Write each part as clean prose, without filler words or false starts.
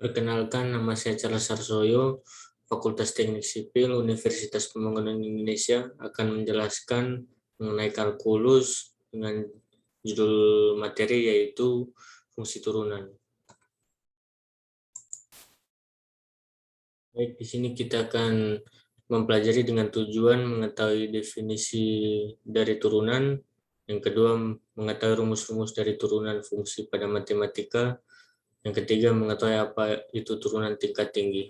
Perkenalkan, nama saya Charles Sarsoyo, Fakultas Teknik Sipil, Universitas Pembangunan Indonesia, akan menjelaskan mengenai kalkulus dengan judul materi yaitu fungsi turunan. Baik, di sini kita akan mempelajari dengan tujuan mengetahui definisi dari turunan, yang kedua mengetahui rumus-rumus dari turunan fungsi pada matematika, yang ketiga mengetahui apa itu turunan tingkat tinggi.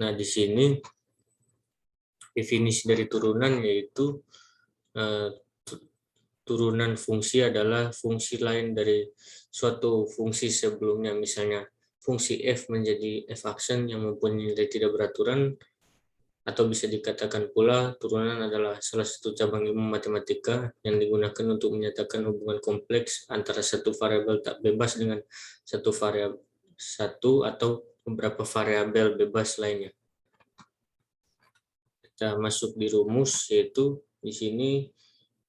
Nah, di sini definisi dari turunan yaitu turunan fungsi adalah fungsi lain dari suatu fungsi sebelumnya. Misalnya fungsi f menjadi f aksen yang mempunyai nilai tidak beraturan, atau bisa dikatakan pula turunan adalah salah satu cabang ilmu matematika yang digunakan untuk menyatakan hubungan kompleks antara satu variabel tak bebas dengan satu atau beberapa variabel bebas lainnya. Kita masuk di rumus, yaitu di sini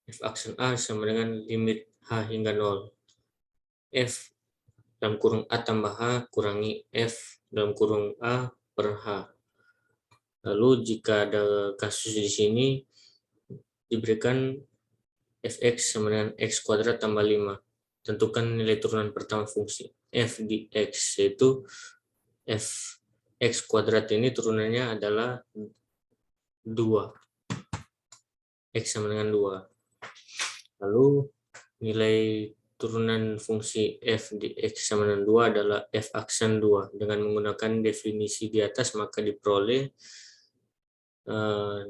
f aksen a sama dengan limit h hingga 0. F dalam kurung a tambah h kurangi f dalam kurung a per h. Lalu jika ada kasus di sini diberikan fx sama dengan x kuadrat tambah 5. Tentukan nilai turunan pertama fungsi. F di x, yaitu f x kuadrat ini turunannya adalah 2. X sama dengan 2. Lalu nilai turunan fungsi f di x sama dengan 2 adalah f aksen 2. Dengan menggunakan definisi di atas maka diperoleh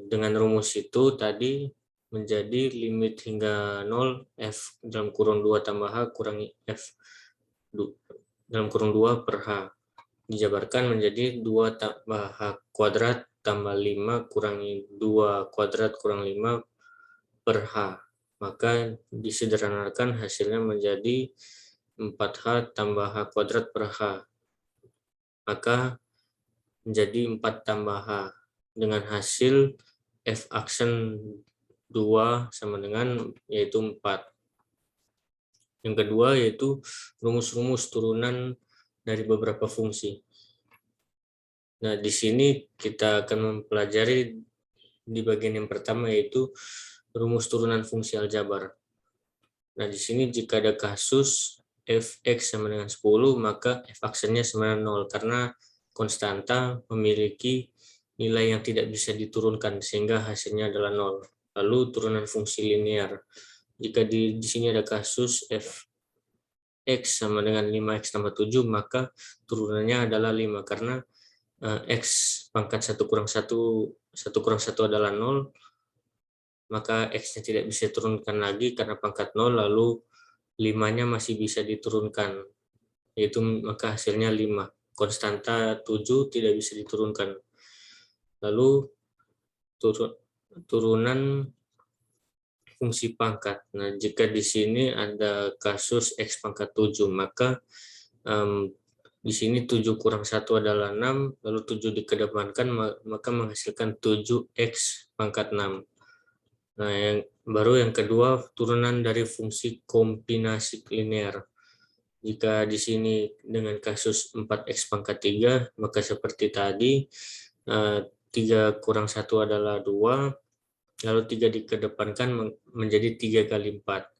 dengan rumus itu tadi menjadi limit hingga 0 f dalam kurung 2 tambah h kurangi f dalam kurung 2 per h. Dijabarkan menjadi 2 tambah h kuadrat tambah 5 kurangi 2 kuadrat kurang 5 per h. Maka disederhanakan hasilnya menjadi 4h tambah h kuadrat per h. Maka menjadi 4 tambah h dengan hasil f aksen 2 sama dengan yaitu 4. Yang kedua yaitu rumus-rumus turunan dari beberapa fungsi. Nah, di sini kita akan mempelajari di bagian yang pertama yaitu rumus turunan fungsi aljabar. Nah, di sini jika ada kasus fx sama dengan 10, maka f aksennya sama dengan 0 karena konstanta memiliki nilai yang tidak bisa diturunkan sehingga hasilnya adalah 0. Lalu turunan fungsi linear. Jika di sini ada kasus fx sama dengan 5x tambah 7, maka turunannya adalah 5 karena x pangkat 1 kurang 1 adalah 0, maka x-nya tidak bisa diturunkan lagi karena pangkat 0, lalu 5-nya masih bisa diturunkan, yaitu maka hasilnya 5. Konstanta 7 tidak bisa diturunkan. Lalu turunan fungsi pangkat. Nah, jika di sini ada kasus x pangkat 7, maka di sini 7 kurang 1 adalah 6, lalu 7 dikedepankan, maka menghasilkan 7x pangkat 6. Nah, yang kedua, turunan dari fungsi kombinasi linear. Jika di sini dengan kasus 4x pangkat 3, maka seperti tadi, 3 kurang 1 adalah 2, lalu 3 dikedepankan menjadi 3 kali 4.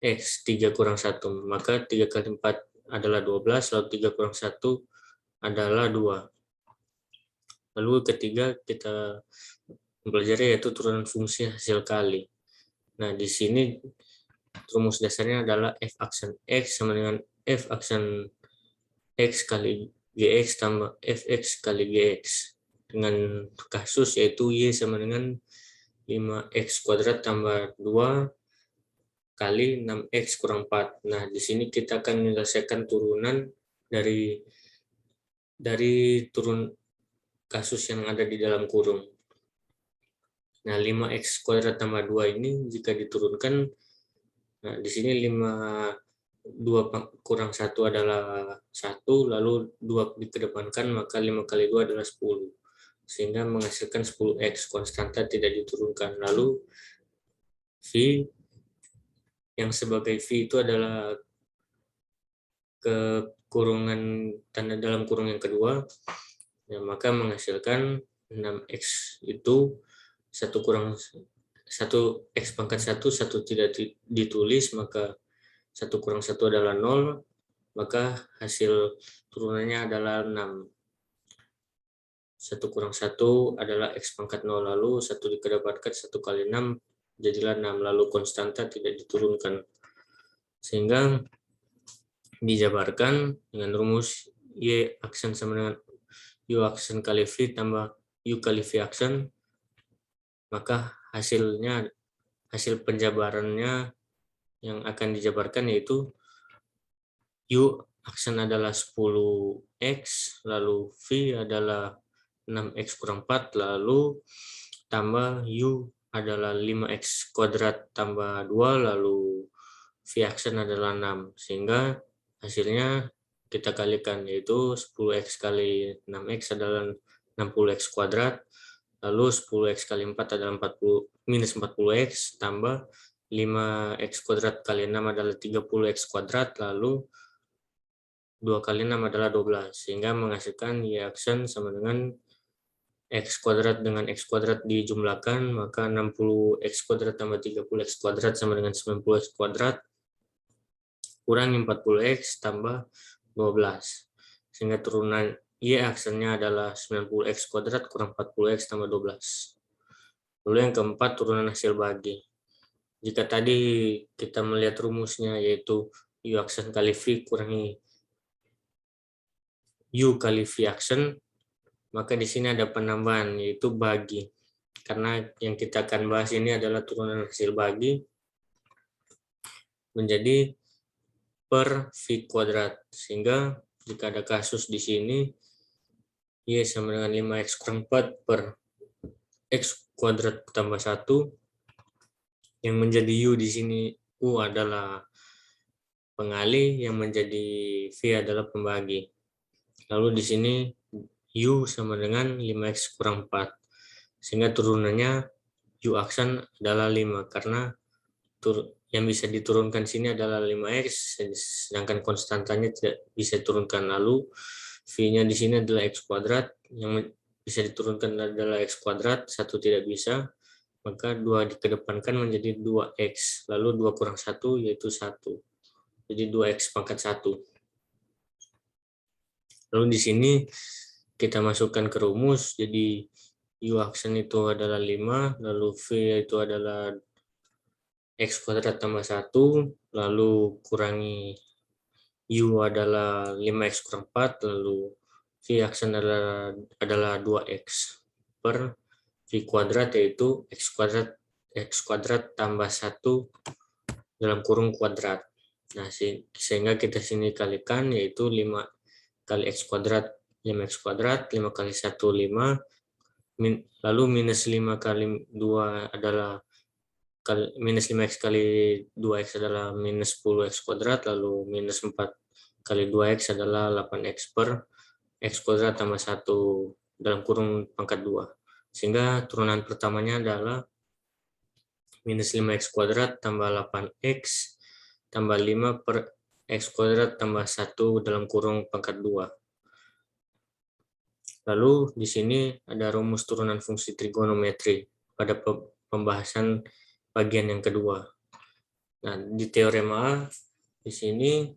X 3 kurang 1, maka 3 kali 4 adalah 12, lalu 3 kurang 1 adalah 2. Lalu ketiga kita mempelajari yaitu turunan fungsi hasil kali. Nah, di sini rumus dasarnya adalah f aksen x sama dengan f aksen x kali gx tambah fx kali gx dengan kasus yaitu y sama dengan 5x kuadrat tambah 2 kali 6x kurang 4. Nah, di sini kita akan menyelesaikan turunan dari turun kasus yang ada di dalam kurung. Nah, 5x kuadrat tambah 2 ini jika diturunkan, nah di sini 2 kurang 1 adalah 1, lalu 2 dikedepankan, maka 5 kali 2 adalah 10. Sehingga menghasilkan 10x, konstanta tidak diturunkan. Lalu V yang sebagai V itu adalah ke kurungan tanda dalam kurung yang kedua, ya, maka menghasilkan 6x itu 1 x pangkat 1 tidak ditulis, maka 1 kurang 1 adalah 0, maka hasil turunannya adalah 6. 1 kurang 1 adalah x pangkat 0, lalu 1 dikedepankan 1 kali 6 jadilah 6, lalu konstanta tidak diturunkan. Sehingga dijabarkan dengan rumus Y aksen sama dengan U aksen kali V tambah U kali V aksen, maka hasil penjabarannya yang akan dijabarkan yaitu U aksen adalah 10x, lalu V adalah 6x kurang 4, lalu tambah U adalah 5x kuadrat tambah 2, lalu V aksen adalah 6, sehingga hasilnya kita kalikan, yaitu 10x kali 6x adalah 60x kuadrat, lalu 10x kali 4 adalah minus 40x, tambah 5x kuadrat kali 6 adalah 30x kuadrat, lalu 2 kali 6 adalah 12, sehingga menghasilkan Y aksen sama dengan x kuadrat dengan x kuadrat dijumlahkan, maka 60x kuadrat tambah 30x kuadrat sama dengan 90x kuadrat, kurangi 40x tambah 12, sehingga turunan Y aksennya adalah 90x kuadrat kurang 40x tambah 12. Lalu yang keempat, turunan hasil bagi. Jika tadi kita melihat rumusnya, yaitu U aksen kali V kurangi U kali V aksen, maka di sini ada penambahan, yaitu bagi. Karena yang kita akan bahas ini adalah turunan hasil bagi menjadi per V kuadrat. Sehingga jika ada kasus di sini, Y sama dengan 5x kurang 4 per x kuadrat tambah 1, yang menjadi U di sini, U adalah pengalih, yang menjadi V adalah pembagi. Lalu di sini U sama dengan 5x kurang 4, sehingga turunannya U aksen adalah 5, karena yang bisa diturunkan sini adalah 5x, sedangkan konstantanya tidak bisa diturunkan. Lalu V-nya di sini adalah x kuadrat, yang bisa diturunkan adalah x kuadrat, 1 tidak bisa, maka 2 dikedepankan menjadi 2x, lalu 2 kurang 1 yaitu 1, jadi 2x pangkat 1. Lalu di sini kita masukkan ke rumus, jadi U aksen itu adalah 5, lalu V itu adalah x kuadrat tambah 1, lalu kurangi U adalah 5x kurang 4, lalu V aksen adalah 2x per V kuadrat, yaitu x kuadrat tambah 1 dalam kurung kuadrat. Nah, sehingga kita sini kalikan, yaitu 5 kali x kuadrat 5x kuadrat, 5 kali 1 5, lalu minus 5 kali 2 adalah minus 5x kali 2x adalah minus 10x kuadrat, lalu minus 4 kali 2x adalah 8x per x kuadrat tambah 1 dalam kurung pangkat 2. Sehingga turunan pertamanya adalah minus 5x kuadrat tambah 8x tambah 5 per x kuadrat tambah 1 dalam kurung pangkat 2. Lalu di sini ada rumus turunan fungsi trigonometri pada pembahasan bagian yang kedua. Nah, di teorema A, di sini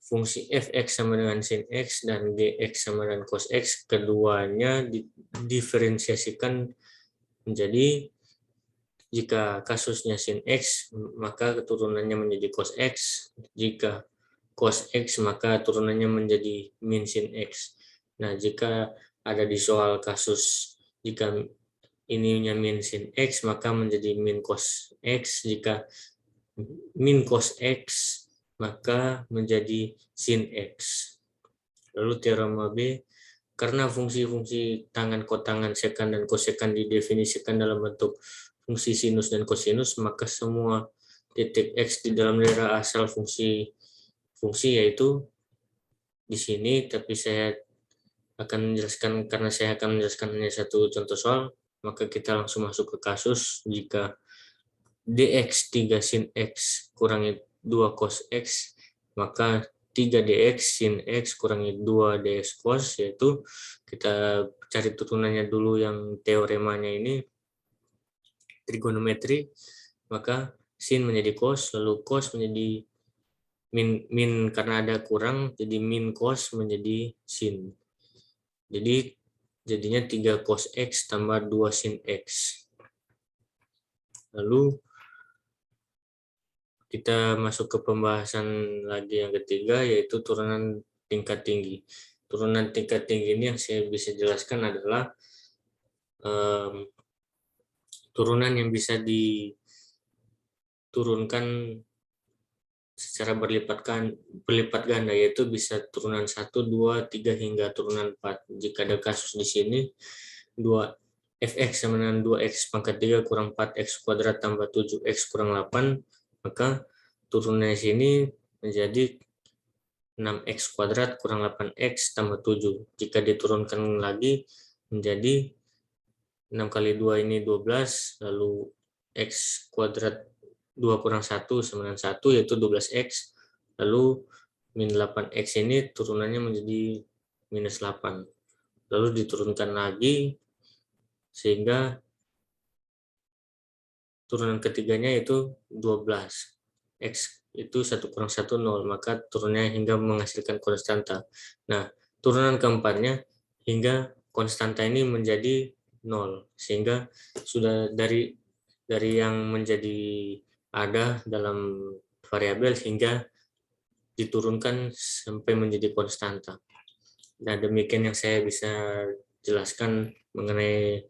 fungsi fx sama dengan sin x dan gx sama dengan cos x, keduanya didiferensiasikan menjadi, jika kasusnya sin x, maka keturunannya menjadi cos x, jika cos x, maka turunannya menjadi min sin x. Nah, jika ada di soal kasus, jika ininya min sin x, maka menjadi min cos x, jika min cos x, maka menjadi sin x. Lalu teorema B, karena fungsi-fungsi tangan, kotangan, sekan, dan kosekan didefinisikan dalam bentuk fungsi sinus dan kosinus, maka semua titik x di dalam daerah asal fungsi yaitu di sini, tapi saya akan menjelaskan, karena saya akan menjelaskan hanya satu contoh soal, maka kita langsung masuk ke kasus. Jika dx 3 sin x kurangi 2 cos x, maka 3dx sin x kurangi 2 dx cos, yaitu kita cari turunannya dulu yang teoremanya ini, trigonometri, maka sin menjadi cos, lalu cos menjadi min karena ada kurang, jadi min cos menjadi sin. Jadi jadinya 3 cos x tambah 2 sin x. Lalu kita masuk ke pembahasan lagi yang ketiga, yaitu turunan tingkat tinggi. Turunan tingkat tinggi ini yang saya bisa jelaskan adalah turunan yang bisa diturunkan secara berlipat ganda, yaitu bisa turunan 1, 2, 3, hingga turunan 4. Jika ada kasus di sini, 2fx sama dengan 2x pangkat 3 kurang 4x kuadrat tambah 7x kurang 8, maka turunannya sini menjadi 6x kuadrat kurang 8x tambah 7. Jika diturunkan lagi menjadi 6 kali 2 ini 12, lalu x kuadrat 2 kurang 1 sama dengan 1, yaitu 12x, lalu min 8x ini turunannya menjadi minus 8. Lalu diturunkan lagi, sehingga turunan ketiganya itu 12. X itu 1 kurang 1, 0, maka turunnya hingga menghasilkan konstanta. Nah, turunan keempatnya hingga konstanta ini menjadi 0, sehingga sudah dari yang menjadi ada dalam variabel hingga diturunkan sampai menjadi konstanta. Nah, demikian yang saya bisa jelaskan mengenai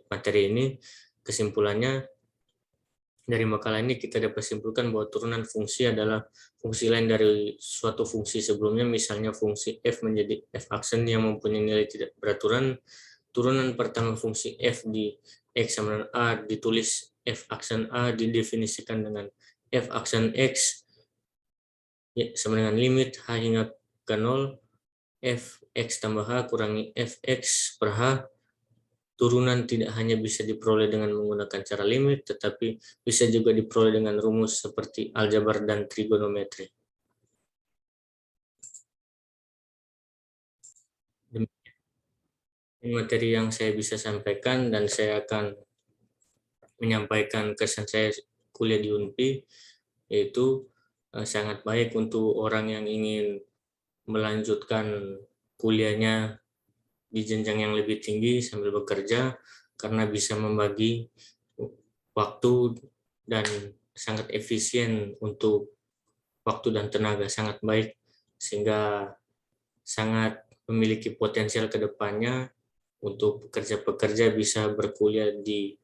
materi ini. Kesimpulannya, dari makalah ini kita dapat simpulkan bahwa turunan fungsi adalah fungsi lain dari suatu fungsi sebelumnya, misalnya fungsi f menjadi f aksen yang mempunyai nilai tidak beraturan. Turunan pertama fungsi f di x sama dengan a ditulis f aksen a didefinisikan dengan f aksen x sama dengan limit h hingga ke 0 f x tambah h kurangi fx per h. Turunan tidak hanya bisa diperoleh dengan menggunakan cara limit, tetapi bisa juga diperoleh dengan rumus seperti aljabar dan trigonometri. Demikian materi yang saya bisa sampaikan, dan saya akan menyampaikan kesan saya kuliah di UNPI, yaitu sangat baik untuk orang yang ingin melanjutkan kuliahnya di jenjang yang lebih tinggi sambil bekerja, karena bisa membagi waktu dan sangat efisien untuk waktu dan tenaga, sangat baik, sehingga sangat memiliki potensial ke depannya untuk pekerja-pekerja bisa berkuliah di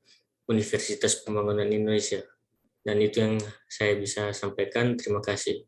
Universitas Pembangunan Indonesia. Dan itu yang saya bisa sampaikan. Terima kasih.